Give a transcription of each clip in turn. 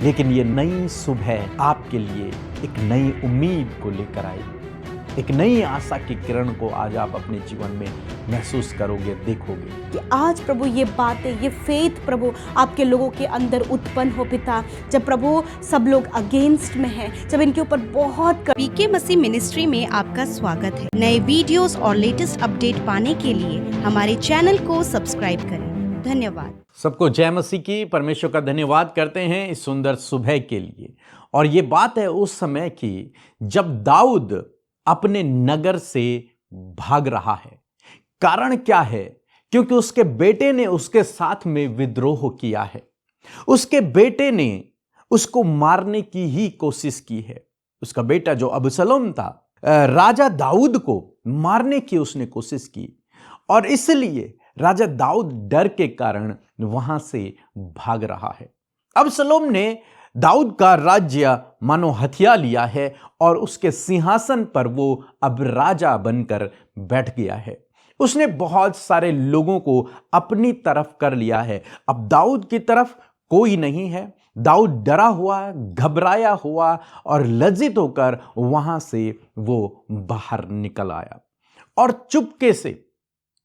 लेकिन ये नई सुबह आपके लिए एक नई उम्मीद को लेकर आई, एक नई आशा की किरण को आज आप अपने जीवन में महसूस करोगे, देखोगे कि आज प्रभु ये बातें, ये फेथ प्रभु आपके लोगों के अंदर उत्पन्न हो पिता। जब प्रभु सब लोग अगेंस्ट में हैं, जब इनके ऊपर बहुत पीके मसीह मिनिस्ट्री में आपका स्वागत है। नए वीडियोस और लेटेस्ट अपडेट पाने के लिए हमारे चैनल को सब्सक्राइब करें। धन्यवाद। सबको जय मसीह की। परमेश्वर का धन्यवाद करते हैं इस सुंदर सुबह के लिए। और ये बात है उस समय की जब दाऊद अपने नगर से भाग रहा है। कारण क्या है? क्योंकि उसके बेटे ने उसके साथ में विद्रोह किया है। उसके बेटे ने उसको मारने की ही कोशिश की है। उसका बेटा जो अबसलोम था, राजा दाऊद को मारने की उसने कोशिश की, और इसलिए राजा दाऊद डर के कारण वहां से भाग रहा है। अबसलोम ने दाऊद का राज्य मानो हथिया लिया है और उसके सिंहासन पर वो अब राजा बनकर बैठ गया है। उसने बहुत सारे लोगों को अपनी तरफ कर लिया है। अब दाऊद की तरफ कोई नहीं है। दाऊद डरा हुआ, घबराया हुआ और लज्जित होकर वहां से वो बाहर निकल आया और चुपके से,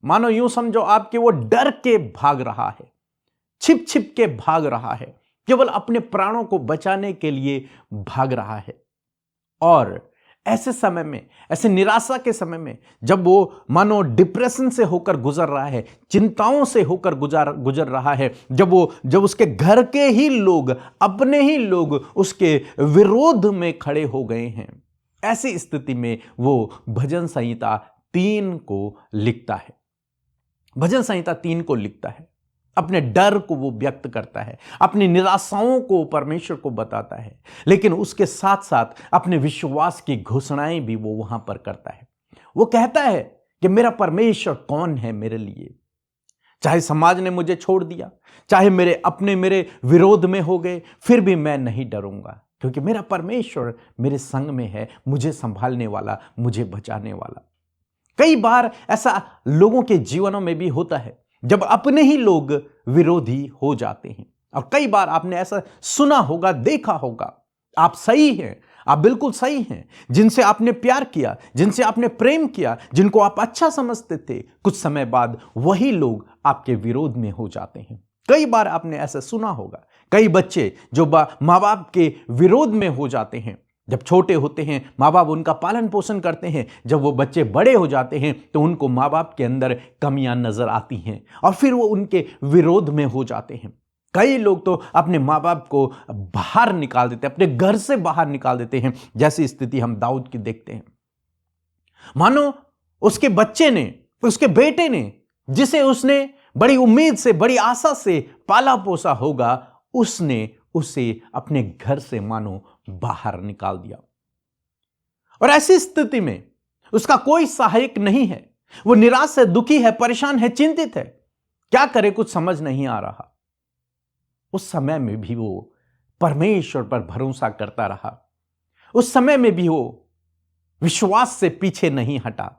मानो यूं समझो आपके, वो डर के भाग रहा है, छिप छिप के भाग रहा है, केवल अपने प्राणों को बचाने के लिए भाग रहा है। और ऐसे समय में, ऐसे निराशा के समय में, जब वो मानो डिप्रेशन से होकर गुजर रहा है, चिंताओं से होकर गुजर रहा है, जब उसके घर के ही लोग, अपने ही लोग उसके विरोध में खड़े हो गए हैं, ऐसी स्थिति में वो भजन संहिता 3 को लिखता है। भजन संहिता 3 को लिखता है। अपने डर को वो व्यक्त करता है, अपनी निराशाओं को परमेश्वर को बताता है, लेकिन उसके साथ साथ अपने विश्वास की घोषणाएं भी वो वहां पर करता है। वो कहता है कि मेरा परमेश्वर कौन है मेरे लिए? चाहे समाज ने मुझे छोड़ दिया, चाहे मेरे विरोध में हो गए, फिर भी मैं नहीं डरूंगा, क्योंकि मेरा परमेश्वर मेरे संग में है, मुझे संभालने वाला, मुझे बचाने वाला। कई बार ऐसा लोगों के जीवनों में भी होता है जब अपने ही लोग विरोधी हो जाते हैं। और कई बार आपने ऐसा सुना होगा, देखा होगा, आप सही हैं, आप बिल्कुल सही हैं, जिनसे आपने प्यार किया, जिनसे आपने प्रेम किया, जिनको आप अच्छा समझते थे, कुछ समय बाद वही लोग आपके विरोध में हो जाते हैं। कई बार आपने ऐसा सुना होगा, कई बच्चे जो माँ बाप के विरोध में हो जाते हैं। जब छोटे होते हैं माँ बाप उनका पालन पोषण करते हैं, जब वो बच्चे बड़े हो जाते हैं तो उनको माँ बाप के अंदर कमियां नजर आती हैं और फिर वो उनके विरोध में हो जाते हैं। कई लोग तो अपने माँ बाप को बाहर निकाल देते हैं, अपने घर से बाहर निकाल देते हैं, जैसी स्थिति हम दाऊद की देखते हैं। मानो उसके बच्चे ने, उसके बेटे ने, जिसे उसने बड़ी उम्मीद से, बड़ी आशा से पाला पोसा होगा, उसने उसे अपने घर से मानो बाहर निकाल दिया। और ऐसी स्थिति में उसका कोई सहायक नहीं है। वो निराश है, दुखी है, परेशान है, चिंतित है, क्या करे कुछ समझ नहीं आ रहा। उस समय में भी वो परमेश्वर पर भरोसा करता रहा। उस समय में भी वो विश्वास से पीछे नहीं हटा,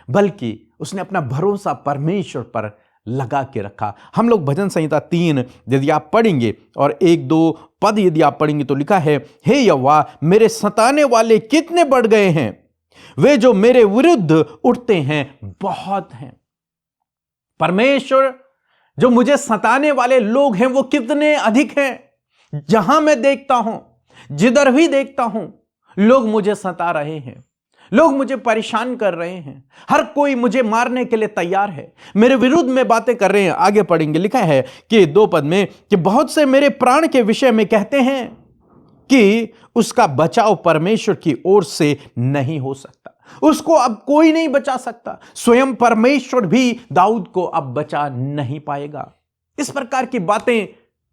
बल्कि उसने अपना भरोसा परमेश्वर पर लगा के रखा। हम लोग भजन संहिता 3 यदि आप पढ़ेंगे और 1-2 पद यदि आप पढ़ेंगे तो लिखा है, हे यहोवा, मेरे सताने वाले कितने बढ़ गए हैं, वे जो मेरे विरुद्ध उठते हैं बहुत हैं। परमेश्वर, जो मुझे सताने वाले लोग हैं वो कितने अधिक हैं। जहां मैं देखता हूं, जिधर भी देखता हूं, लोग मुझे सता रहे हैं, लोग मुझे परेशान कर रहे हैं, हर कोई मुझे मारने के लिए तैयार है, मेरे विरुद्ध में बातें कर रहे हैं। आगे पढ़ेंगे, लिखा है कि 2 पद में कि बहुत से मेरे प्राण के विषय में कहते हैं कि उसका बचाव परमेश्वर की ओर से नहीं हो सकता, उसको अब कोई नहीं बचा सकता। स्वयं परमेश्वर भी दाऊद को अब बचा नहीं पाएगा। इस प्रकार की बातें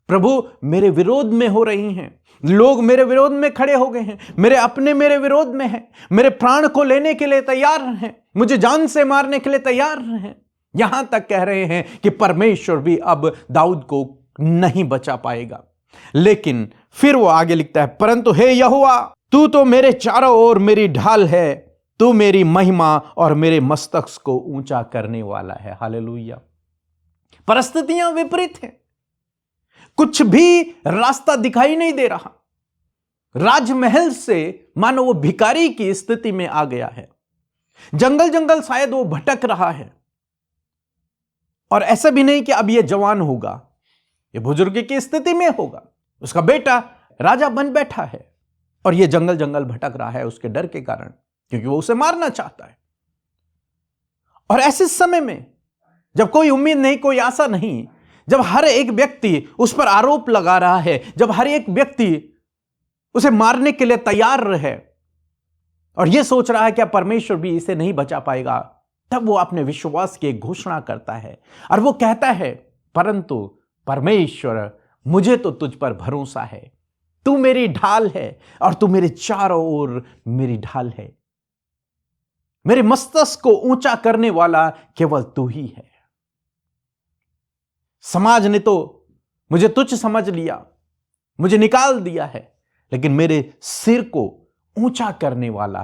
प्रभु मेरे विरोध में हो रही हैं, लोग मेरे विरोध में खड़े हो गए हैं, मेरे अपने मेरे विरोध में हैं, मेरे प्राण को लेने के लिए तैयार हैं, मुझे जान से मारने के लिए तैयार हैं। यहां तक कह रहे हैं कि परमेश्वर भी अब दाऊद को नहीं बचा पाएगा। लेकिन फिर वो आगे लिखता है, परंतु हे यहोवा, तू तो मेरे चारों ओर मेरी ढाल है, तू मेरी महिमा और मेरे मस्तक को ऊंचा करने वाला है। हालेलुया। परिस्थितियां विपरीत हैं, कुछ भी रास्ता दिखाई नहीं दे रहा, राजमहल से मानो वो भिखारी की स्थिति में आ गया है। जंगल जंगल शायद वो भटक रहा है, और ऐसा भी नहीं कि अब ये जवान होगा, ये बुजुर्ग की स्थिति में होगा। उसका बेटा राजा बन बैठा है और ये जंगल जंगल भटक रहा है उसके डर के कारण, क्योंकि वो उसे मारना चाहता है। और ऐसे समय में जब कोई उम्मीद नहीं, कोई आशा नहीं, जब हर एक व्यक्ति उस पर आरोप लगा रहा है, जब हर एक व्यक्ति उसे मारने के लिए तैयार है और यह सोच रहा है क्या परमेश्वर भी इसे नहीं बचा पाएगा, तब वो अपने विश्वास की एक घोषणा करता है और वो कहता है, परंतु परमेश्वर, मुझे तो तुझ पर भरोसा है, तू मेरी ढाल है और तू मेरे चारों ओर मेरी ढाल है। मेरे मस्तक को ऊंचा करने वाला केवल तू ही है। समाज ने तो मुझे तुच्छ समझ लिया, मुझे निकाल दिया है, लेकिन मेरे सिर को ऊंचा करने वाला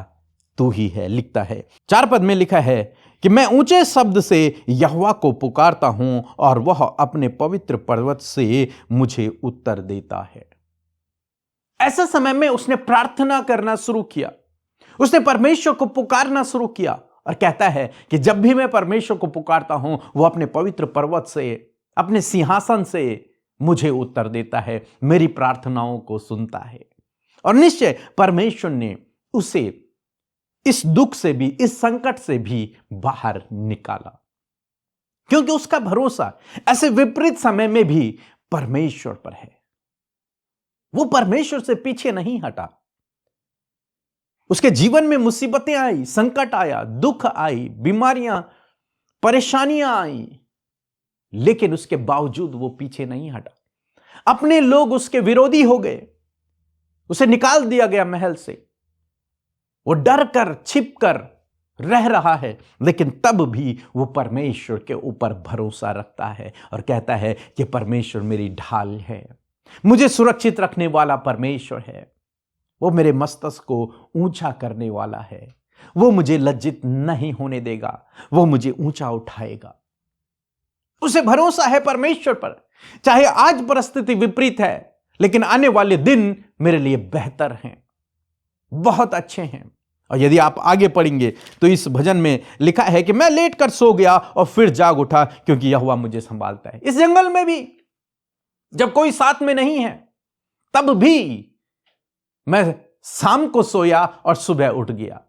तू ही है। लिखता है 4 पद में लिखा है कि मैं ऊंचे शब्द से यहोवा को पुकारता हूं और वह अपने पवित्र पर्वत से मुझे उत्तर देता है। ऐसे समय में उसने प्रार्थना करना शुरू किया, उसने परमेश्वर को पुकारना शुरू किया और कहता है कि जब भी मैं परमेश्वर को पुकारता हूं, वो अपने पवित्र पर्वत से, अपने सिंहासन से मुझे उत्तर देता है, मेरी प्रार्थनाओं को सुनता है। और निश्चय परमेश्वर ने उसे इस दुख से भी, इस संकट से भी बाहर निकाला, क्योंकि उसका भरोसा ऐसे विपरीत समय में भी परमेश्वर पर है। वो परमेश्वर से पीछे नहीं हटा। उसके जीवन में मुसीबतें आई, संकट आया, दुख आई, बीमारियां, परेशानियां आई, लेकिन उसके बावजूद वो पीछे नहीं हटा। अपने लोग उसके विरोधी हो गए, उसे निकाल दिया गया महल से, वो डर कर छिप कर रह रहा है, लेकिन तब भी वो परमेश्वर के ऊपर भरोसा रखता है और कहता है कि परमेश्वर मेरी ढाल है, मुझे सुरक्षित रखने वाला परमेश्वर है, वो मेरे मस्तक को ऊंचा करने वाला है, वो मुझे लज्जित नहीं होने देगा, वो मुझे ऊंचा उठाएगा। उसे भरोसा है परमेश्वर पर, चाहे आज परिस्थिति विपरीत है, लेकिन आने वाले दिन मेरे लिए बेहतर हैं, बहुत अच्छे हैं। और यदि आप आगे पढ़ेंगे तो इस भजन में लिखा है कि मैं लेट कर सो गया और फिर जाग उठा, क्योंकि यहोवा मुझे संभालता है। इस जंगल में भी जब कोई साथ में नहीं है, तब भी मैं शाम को सोया और सुबह उठ गया।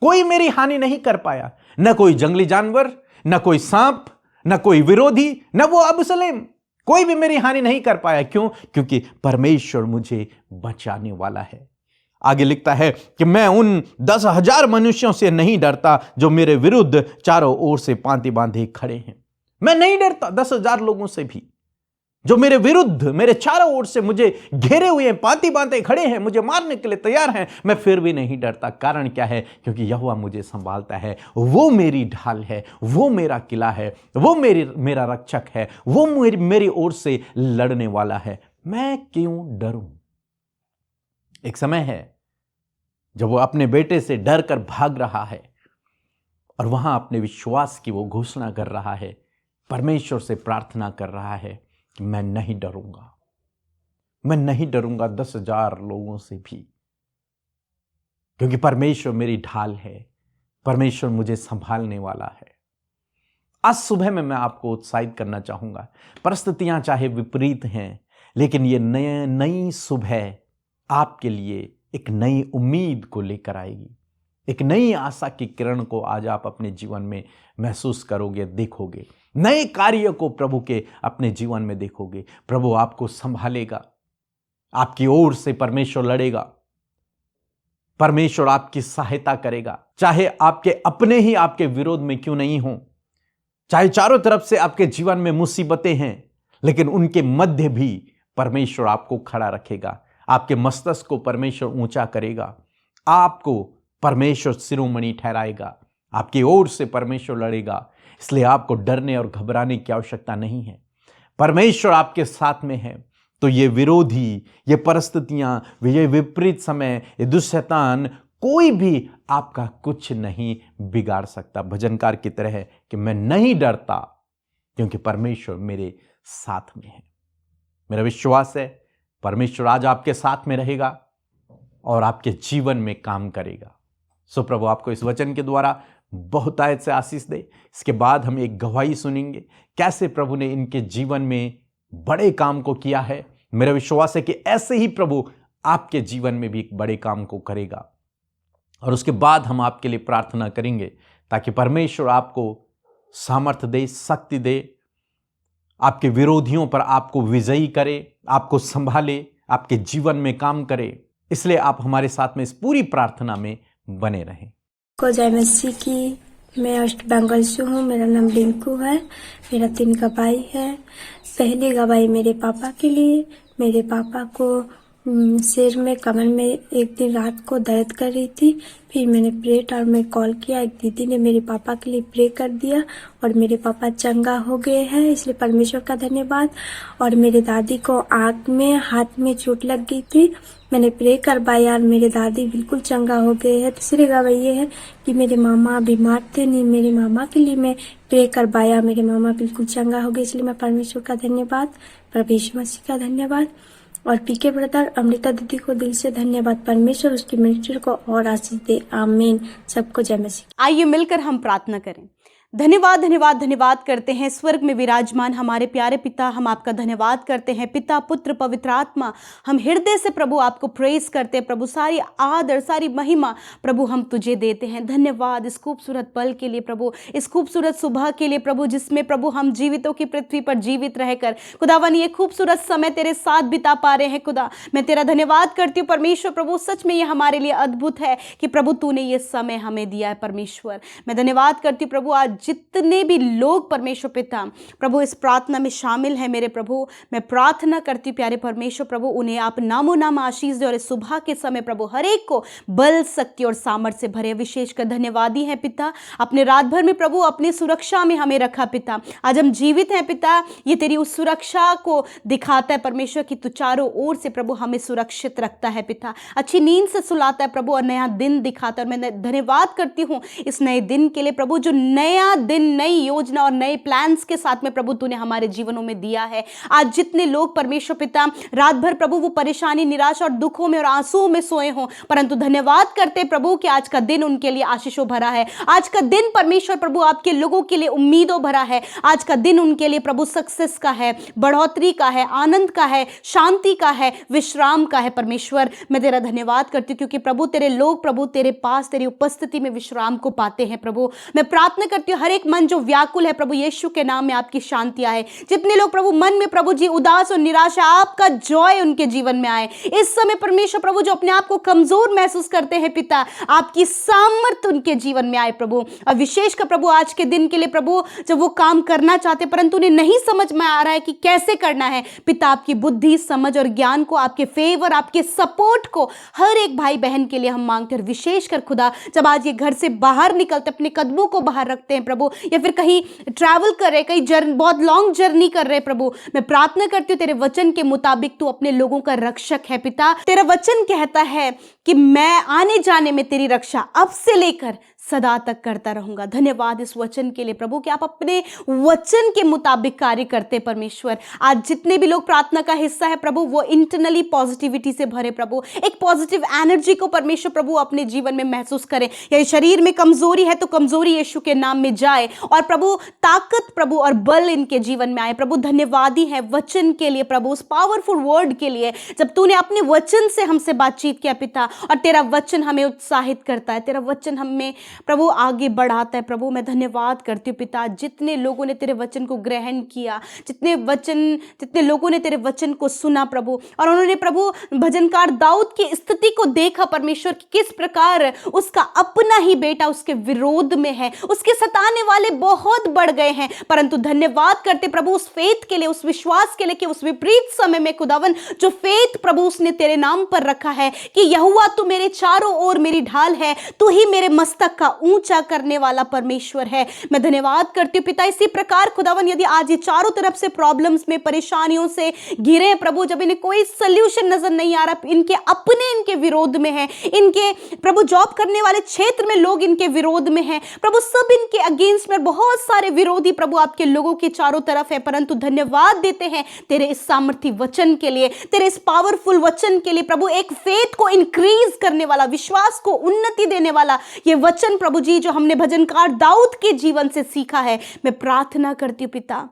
कोई मेरी हानि नहीं कर पाया, न कोई जंगली जानवर, न कोई सांप, न कोई विरोधी, न वो अबसलेम, कोई भी मेरी हानि नहीं कर पाया। क्यों? क्योंकि परमेश्वर मुझे बचाने वाला है। आगे लिखता है कि मैं उन 10,000 मनुष्यों से नहीं डरता जो मेरे विरुद्ध चारों ओर से पांति बांधे खड़े हैं। मैं नहीं डरता 10,000 लोगों से भी जो मेरे विरुद्ध, मेरे चारों ओर से मुझे घेरे हुए हैं, पांति बांधे खड़े हैं, मुझे मारने के लिए तैयार हैं, मैं फिर भी नहीं डरता। कारण क्या है? क्योंकि यहोवा मुझे संभालता है, वो मेरी ढाल है, वो मेरा किला है, वो मेरा रक्षक है, वो मेरी ओर से लड़ने वाला है। मैं क्यों डरूं? एक समय है जब वो अपने बेटे से डर कर भाग रहा है और वहां अपने विश्वास की वो घोषणा कर रहा है, परमेश्वर से प्रार्थना कर रहा है कि मैं नहीं डरूंगा, मैं नहीं डरूंगा 10,000 लोगों से भी, क्योंकि परमेश्वर मेरी ढाल है, परमेश्वर मुझे संभालने वाला है। आज सुबह में मैं आपको उत्साहित करना चाहूंगा। परिस्थितियां चाहे विपरीत हैं, लेकिन ये नई सुबह आपके लिए एक नई उम्मीद को लेकर आएगी, एक नई आशा की किरण को आज आप अपने जीवन में महसूस करोगे, देखोगे। नए कार्य को प्रभु के अपने जीवन में देखोगे। प्रभु आपको संभालेगा, आपकी ओर से परमेश्वर लड़ेगा, परमेश्वर आपकी सहायता करेगा। चाहे आपके अपने ही आपके विरोध में क्यों नहीं हो, चाहे चारों तरफ से आपके जीवन में मुसीबतें हैं, लेकिन उनके मध्य भी परमेश्वर आपको खड़ा रखेगा। आपके मस्तक को परमेश्वर ऊंचा करेगा, आपको परमेश्वर शिरोमणि ठहराएगा, आपकी ओर से परमेश्वर लड़ेगा। इसलिए आपको डरने और घबराने की आवश्यकता नहीं है। परमेश्वर आपके साथ में है, तो ये विरोधी, ये परिस्थितियां, ये विपरीत समय, ये दुष्शैतान, कोई भी आपका कुछ नहीं बिगाड़ सकता। भजनकार की तरह है कि मैं नहीं डरता क्योंकि परमेश्वर मेरे साथ में है। मेरा विश्वास है परमेश्वर आज आपके साथ में रहेगा, और आपके जीवन में काम करेगा। सो प्रभु आपको इस वचन के द्वारा बहुतायत से आशीष दे। इसके बाद हम एक गवाही सुनेंगे कैसे प्रभु ने इनके जीवन में बड़े काम को किया है। मेरा विश्वास है कि ऐसे ही प्रभु आपके जीवन में भी एक बड़े काम को करेगा। और उसके बाद हम आपके लिए प्रार्थना करेंगे ताकि परमेश्वर आपको सामर्थ्य दे, शक्ति दे, आपके विरोधियों पर आपको विजयी करे, आपको संभाले, आपके जीवन में काम करे। इसलिए आप हमारे साथ में इस पूरी प्रार्थना में बने रहें। को जय मसीह की। मैं वेस्ट बंगाल से हूँ। मेरा नाम रिंकू है। मेरा 3 गवाही है। पहली गवाही मेरे पापा के लिए। मेरे पापा को सिर में, कमर में एक दिन रात को दर्द कर रही थी। फिर मैंने प्रेट और मैं कॉल किया। एक दीदी ने मेरे पापा के लिए प्रे कर दिया और मेरे पापा चंगा हो गए हैं, इसलिए परमेश्वर का धन्यवाद। और मेरे दादी को आँख में, हाथ में चोट लग गई थी। मैंने प्रे करवाया और मेरे दादी बिल्कुल चंगा हो गए हैं। तीसरी गवाही ये है कि मेरे मामा बीमार थे, नहीं मेरे मामा के लिए मैं प्रे करवाया, मेरे मामा बिल्कुल चंगा हो गए, इसलिए मैं परमेश्वर का धन्यवाद, प्रभु यीशु मसीह का धन्यवाद और पीके ब्रदर अमृता दीदी को दिल से धन्यवाद। परमेश्वर उसकी मिनिस्ट्री को और आशीष दे। आमीन। सबको जय मसीह। आइए मिलकर हम प्रार्थना करें। धन्यवाद धन्यवाद धन्यवाद करते हैं स्वर्ग में विराजमान हमारे प्यारे पिता, हम आपका धन्यवाद करते हैं पिता, पुत्र, पवित्र आत्मा। हम हृदय से प्रभु आपको प्रेज करते हैं प्रभु। सारी आदर, सारी महिमा प्रभु हम तुझे देते हैं। धन्यवाद इस खूबसूरत पल के लिए प्रभु, इस खूबसूरत सुबह के लिए प्रभु, जिसमें प्रभु हम जीवितों की पृथ्वी पर जीवित रहकर खुदावन ये खूबसूरत समय तेरे साथ बिता पा रहे हैं। खुदा मैं तेरा धन्यवाद करती हूँ परमेश्वर। प्रभु सच में ये हमारे लिए अद्भुत है कि प्रभु तूने ये समय हमें दिया है परमेश्वर। मैं धन्यवाद करती हूँ प्रभु, आज जितने भी लोग परमेश्वर पिता प्रभु इस प्रार्थना में शामिल हैं मेरे प्रभु, मैं प्रार्थना करती हूँ प्यारे परमेश्वर प्रभु, उन्हें आप नामो नाम आशीष दे और इस सुबह के समय प्रभु हर एक को बल, शक्ति और सामर्थ्य से भरे। विशेषकर धन्यवादी हैं पिता, अपने रात भर में प्रभु अपनी सुरक्षा में हमें रखा पिता। आज हम जीवित हैं पिता, ये तेरी उस सुरक्षा को दिखाता है परमेश्वर कि तू चारों ओर से प्रभु हमें सुरक्षित रखता है पिता, अच्छी नींद से सुलाता है प्रभु और नया दिन दिखाता है। और मैं धन्यवाद करती हूँ इस नए दिन के लिए प्रभु, जो नया दिन, नई योजना और नए प्लान्स के साथ में प्रभु तूने हमारे जीवनों में दिया है। आज जितने लोग परमेश्वर पिता रात भर प्रभु वो परेशानी, निराशा और दुखों में और आंसुओं में सोए हों, परंतु धन्यवाद करते प्रभु कि आज का दिन उनके लिए आशीषों भरा है। आज का दिन परमेश्वर प्रभु आपके लोगों के लिए उम्मीदों भरा है। आज का दिन उनके लिए प्रभु सक्सेस का है, बढ़ोतरी का है, आनंद का है, शांति का है, विश्राम का है। परमेश्वर मैं तेरा धन्यवाद करती हूँ क्योंकि प्रभु तेरे लोग प्रभु तेरे पास, तेरी उपस्थिति में विश्राम को पाते हैं। प्रभु मैं प्रार्थना करती हूँ हर एक मन जो व्याकुल है प्रभु यीशु के नाम में आपकी शांति आए। जितने लोग प्रभु मन में प्रभु जी उदास और निराशा, आपका जॉय उनके जीवन में आए। इस समय परमेश्वर प्रभु जो अपने आप को कमजोर महसूस करते हैं पिता, आपकी सामर्थ उनके जीवन में आए प्रभु। और विशेषकर प्रभु आज के दिन के लिए प्रभु जब वो काम करना चाहते परंतु उन्हें नहीं समझ में आ रहा है कि कैसे करना है पिता, आपकी बुद्धि, समझ और ज्ञान को, आपके फेवर, आपके सपोर्ट को हर एक भाई बहन के लिए हम मांगते हैं। विशेषकर खुदा जब आज ये घर से बाहर निकलते, अपने कदमों को बाहर रखते हैं प्रभु, या फिर कहीं ट्रैवल कर रहे, कहीं बहुत लॉन्ग जर्नी कर रहे प्रभु, मैं प्रार्थना करती हूँ तेरे वचन के मुताबिक तू अपने लोगों का रक्षक है पिता। तेरा वचन कहता है कि मैं आने जाने में तेरी रक्षा अब से लेकर सदा तक करता रहूंगा। धन्यवाद इस वचन के लिए प्रभु कि आप अपने वचन के मुताबिक कार्य करते परमेश्वर। आज जितने भी लोग प्रार्थना का हिस्सा है प्रभु वो इंटरनली पॉजिटिविटी से भरे प्रभु, एक पॉजिटिव एनर्जी को परमेश्वर प्रभु अपने जीवन में महसूस करें। या शरीर में कमजोरी है तो कमजोरी यीशु के नाम में जाए और प्रभु ताकत प्रभु और बल इनके जीवन में आए। प्रभु धन्यवादी है वचन के लिए प्रभु, उस पावरफुल वर्ड के लिए जब तूने अपने वचन से हमसे बातचीत किया पिता, और तेरा वचन हमें उत्साहित करता है, तेरा वचन हमें प्रभु आगे बढ़ाता है। प्रभु मैं धन्यवाद करती हूँ पिता, जितने लोगों ने तेरे वचन को ग्रहण किया, जितने लोगों ने तेरे वचन को सुना प्रभु, और उन्होंने प्रभु भजनकार दाऊद की स्थिति को देखा परमेश्वर कि किस प्रकार उसका अपना ही बेटा उसके विरोध में है, उसके सताने वाले बहुत बढ़ गए हैं, परंतु धन्यवाद करते प्रभु उस फेथ के लिए, उस विश्वास के लिए कि उस विपरीत समय में खुदावन जो फेथ प्रभु उसने तेरे नाम पर रखा है कि यहोवा तू मेरे चारों ओर मेरी ढाल है, तू ही मेरे मस्तक का ऊंचा करने वाला परमेश्वर है। मैं धन्यवाद करती हूँ पिता, इसी प्रकार खुदावन यदि आज ये चारों तरफ से प्रॉब्लम्स में, परेशानियों से घिरे हैं प्रभु, जब इन्हें कोई सोल्यूशन नजर नहीं आ रहा, इनके विरोध में है, इनके प्रभु जॉब करने वाले क्षेत्र में लोग इनके विरोध में हैं प्रभु, सब इनके अगेंस्ट में बहुत सारे विरोधी प्रभु आपके लोगों के चारों तरफ है, परंतु धन्यवाद देते हैं तेरे इस सामर्थी वचन के लिए, तेरे इस पावरफुल वचन के लिए प्रभु, एक फेथ को इंक्रीज करने वाला, विश्वास को उन्नति देने वाला ये वचन प्रभु जी जो हमने भजनकार दाऊद के जीवन से सीखा है। मैं प्रार्थना करती हूँ पिता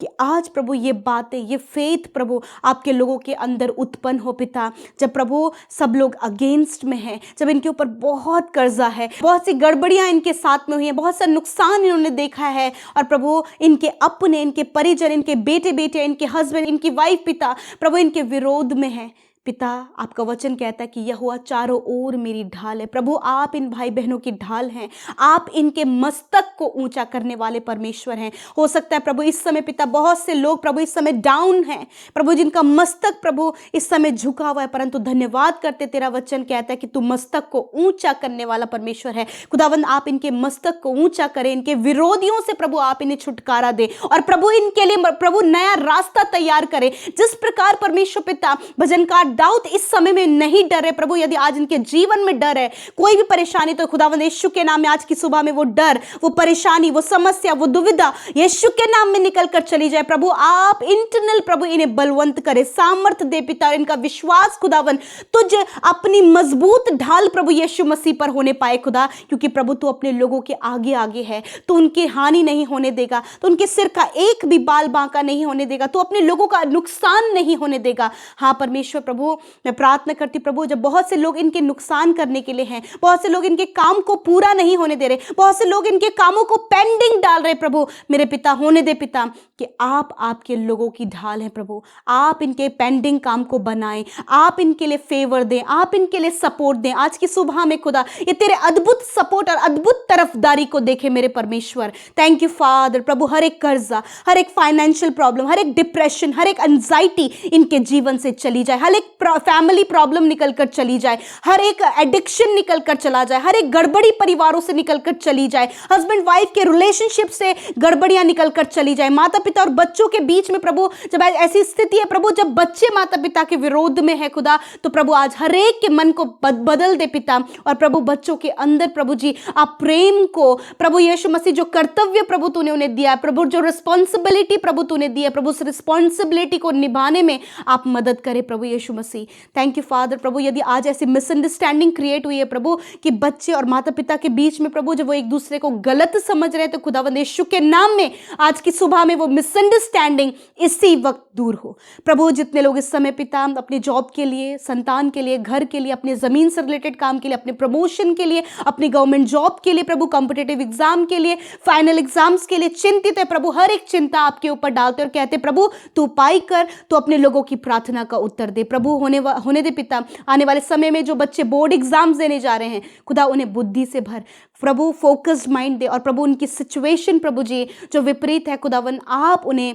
कि आज प्रभु ये बातें, ये फेथ प्रभु आपके लोगों के अंदर उत्पन्न हो पिता। जब प्रभु सब लोग अगेंस्ट में हैं, जब इनके ऊपर बहुत कर्जा है, बहुत सी गड़बड़ियां इनके साथ में हुई हैं, बहुत सा नुकसान इन्होंने देखा है, और प्रभु इनके अपने, इनके परिजन, इनके बेटे बेटे, इनके हस्बैंड, इनकी वाइफ पिता प्रभु इनके विरोध में है पिता। आपका वचन कहता है कि यहोवा चारों ओर मेरी ढाल है। प्रभु आप इन भाई बहनों की ढाल हैं, आप इनके मस्तक को ऊंचा करने वाले परमेश्वर हैं। हो सकता है प्रभु इस समय पिता बहुत से लोग प्रभु इस समय डाउन हैं प्रभु, जिनका मस्तक प्रभु इस समय झुका हुआ है, परंतु धन्यवाद करते तेरा वचन कहता है कि तू मस्तक को ऊंचा करने वाला परमेश्वर है। खुदावंद आप इनके मस्तक को ऊंचा करें, इनके विरोधियों से प्रभु आप इन्हें छुटकारा दे, और प्रभु इनके लिए प्रभु नया रास्ता तैयार करें। जिस प्रकार परमेश्वर पिता भजनकार दाऊद इस समय में नहीं डर है प्रभु, यदि आज इनके जीवन में डर है, कोई भी परेशानी, तो खुदावंद यीशु के नाम में आज की सुबह में वो डर, वो परेशानी, वो समस्या, वो दुविधा यीशु के नाम में निकल कर चली जाए प्रभु। आप इंटरनल प्रभु इन्हें बलवंत करे, सामर्थ दे पिता, इनका विश्वास खुदावंद तुझ अपनी मजबूत ढाल प्रभु यीशु मसीह पर होने पाए खुदा, क्योंकि प्रभु तू अपने लोगों के आगे आगे है, तो उनकी हानि नहीं होने देगा, तो उनके सिर का एक भी बाल बांका नहीं होने देगा, तो अपने लोगों का नुकसान नहीं होने देगा। हाँ परमेश्वर प्रभु मैं प्रार्थना करती प्रभु, जब बहुत से लोग इनके नुकसान करने के लिए हैं, बहुत से लोग इनके काम को पूरा नहीं होने दे रहे, बहुत से लोग इनके कामों को पेंडिंग डाल रहे प्रभु, मेरे पिता होने दे पिता कि आप आपके लोगों की ढाल हैं प्रभु, आप इनके पेंडिंग काम को बनाएं, आप इनके लिए फेवर दें, आप इनके लिए सपोर्ट दें। आज की सुबह में खुदा ये तेरे अद्भुत सपोर्ट और अद्भुत तरफदारी को देखे मेरे परमेश्वर। थैंक यू फादर प्रभु, हर एक कर्जा, हर एक फाइनेंशियल प्रॉब्लम, हर एक डिप्रेशन, हर एक एंजाइटी इनके जीवन से चली जाए, हर एक फैमिली प्रॉब्लम निकल कर चली जाए, हर एक एडिक्शन निकल कर चला जाए, हर एक गड़बड़ी परिवारों से निकल कर चली जाए, हस्बैंड वाइफ के रिलेशनशिप से गड़बड़ियां निकल कर चली जाए, माता पिता और बच्चों के बीच में प्रभु जब ऐसी स्थिति है प्रभु, जब बच्चे माता पिता के विरोध में है खुदा, तो प्रभु आज हर एक के मन को बदल दे पिता, और प्रभु बच्चों के अंदर प्रभु जी आप प्रेम को प्रभु यीशु मसीह जो कर्तव्य प्रभु तूने उन्हें दिया प्रभु, जो रिस्पॉन्सिबिलिटी प्रभु तूने दी है प्रभु, उस रिस्पॉन्सिबिलिटी को निभाने में आप मदद करें प्रभु यीशु मसीह। थैंक यू फादर प्रभु, यदि आज ऐसी मिसअंडरस्टैंडिंग क्रिएट हुई है प्रभु कि बच्चे और माता पिता के बीच में प्रभु जब वो एक दूसरे को गलत समझ रहे हैं, तो खुदावंद यीशु के नाम में आज की सुबह में वो मिसअंडरस्टैंडिंग इसी वक्त दूर हो प्रभु। जितने लोग इस समय पिता अपने जॉब के लिए, संतान के लिए, घर के लिए, अपने जमीन से रिलेटेड काम के लिए, अपने प्रमोशन के लिए, अपनी गवर्नमेंट जॉब के लिए प्रभु, कॉम्पिटिटिव एग्जाम के लिए, फाइनल एग्जाम्स के लिए चिंतित है प्रभु, हर एक चिंता आपके ऊपर डालते और कहते प्रभु तू उपाय कर, तू अपने लोगों की प्रार्थना का उत्तर दे प्रभु। होने दे पिता, आने वाले समय में जो बच्चे बोर्ड एग्जाम्स देने जा रहे हैं खुदा उन्हें बुद्धि से भर प्रभु, फोकस्ड माइंड दे, और प्रभु उनकी सिचुएशन प्रभु जी जो विपरीत है खुदावन आप उन्हें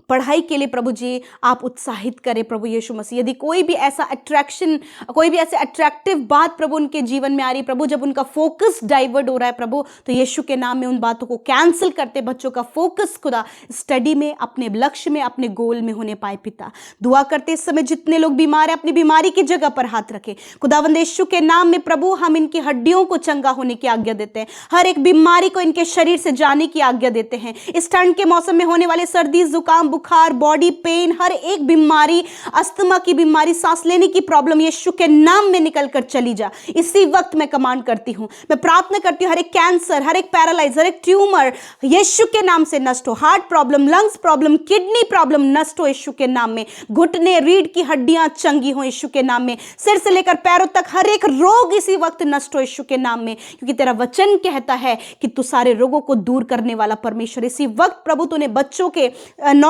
पढ़ाई के लिए प्रभु जी आप उत्साहित करें प्रभु यीशु मसीह। यदि कोई भी ऐसा अट्रैक्शन, कोई भी ऐसे अट्रैक्टिव बात प्रभु उनके जीवन में आ रही प्रभु, जब उनका फोकस डाइवर्ट हो रहा है प्रभु, तो यीशु के नाम में उन बातों को कैंसिल करते, बच्चों का फोकस खुदा स्टडी में, अपने लक्ष्य में, अपने गोल में होने पाए पिता। दुआ करते इस समय जितने लोग बीमार हैं अपनी बीमारी की जगह पर हाथ रखें खुदावंद यीशु के नाम में प्रभु, हम इनकी हड्डियों को चंगा होने की आज्ञा देते हैं, हर एक बीमारी को इनके शरीर से जाने की आज्ञा देते हैं। इस ठंड के मौसम में होने वाले सर्दी, जुकाम, बुखार, बॉडी पेन, हर एक बीमारी, अस्थमा की बीमारी, सांस लेने की प्रॉब्लम यीशु के नाम में निकल कर चली जा। इसी वक्त मैं कमांड करती हूं, मैं प्रार्थना करती हूं, हर एक कैंसर, हर एक पैरालाइज, हर एक ट्यूमर यीशु के नाम से नष्ट हो। Heart problem, lungs problem, kidney problem नष्ट हो यीशु के नाम में। घुटने, रीढ़ की हड्डियां चंगी हो यीशु के नाम में। सिर से लेकर पैरों तक हर एक रोग इसी वक्त नष्ट हो यीशु के नाम में, क्योंकि तेरा वचन कहता है कि तू सारे रोगों को दूर करने वाला परमेश्वर। इसी वक्त प्रभु तूने बच्चों के,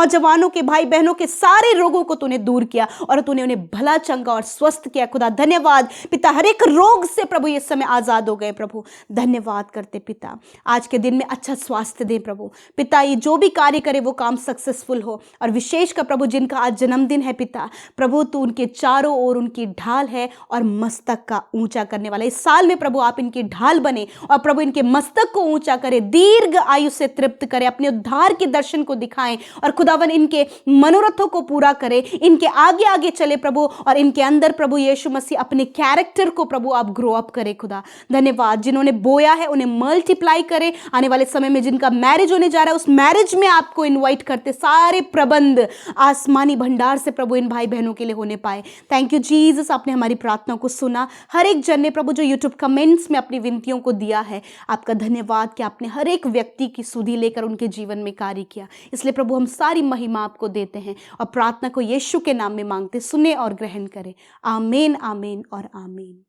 नौजवानों के, भाई बहनों के सारे रोगों को तूने दूर किया और तूने उन्हें भला चंगा और स्वस्थ किया खुदा। धन्यवाद पिता, हर एक रोग से प्रभु ये समय आजाद हो गए प्रभु। धन्यवाद करते पिता, आज के दिन में अच्छा स्वास्थ्य दे प्रभु। पिता ये जो भी कार्य करे वो काम सक्सेसफुल हो, और विशेष का प्रभु जिनका आज जन्मदिन है पिता, प्रभु तू उनके चारों ओर उनकी ढाल है और मस्तक का ऊंचा करने वाला। इस साल में प्रभु आप इनकी ढाल बने और प्रभु इनके मस्तक को ऊंचा करे, दीर्घ आयु से तृप्त करे, अपने उद्धार के दर्शन को दिखाएं और खुदावन इनके मनोरथों को पूरा करे, इनके आगे आगे चले प्रभु, और इनके अंदर प्रभु यीशु मसीह अपने कैरेक्टर को प्रभु आप ग्रो अप करे खुदा। धन्यवाद, जिन्होंने बोया है उन्हें मल्टीप्लाई करे। आने वाले समय में जिनका मैरिज होने जा रहा है उस मैरिज में आपको इनवाइट करते सारे प्रबंध आसमानी भंडार से प्रभु इन भाई बहनों के लिए होने पाए। थैंक यू जीसस, आपने हमारी प्रार्थना को सुना। हर एक जन ने प्रभु जो यूट्यूब कमेंट्स में अपनी विनतियों को दिया है, आपका धन्यवाद कि आपने हर एक व्यक्ति की सुधि लेकर उनके जीवन में कार्य किया। इसलिए प्रभु हम सारी महिमा आपको देते हैं और प्रार्थना को यीशु के नाम में मांगते, सुने और ग्रहण करें। आमीन, आमीन और आमीन।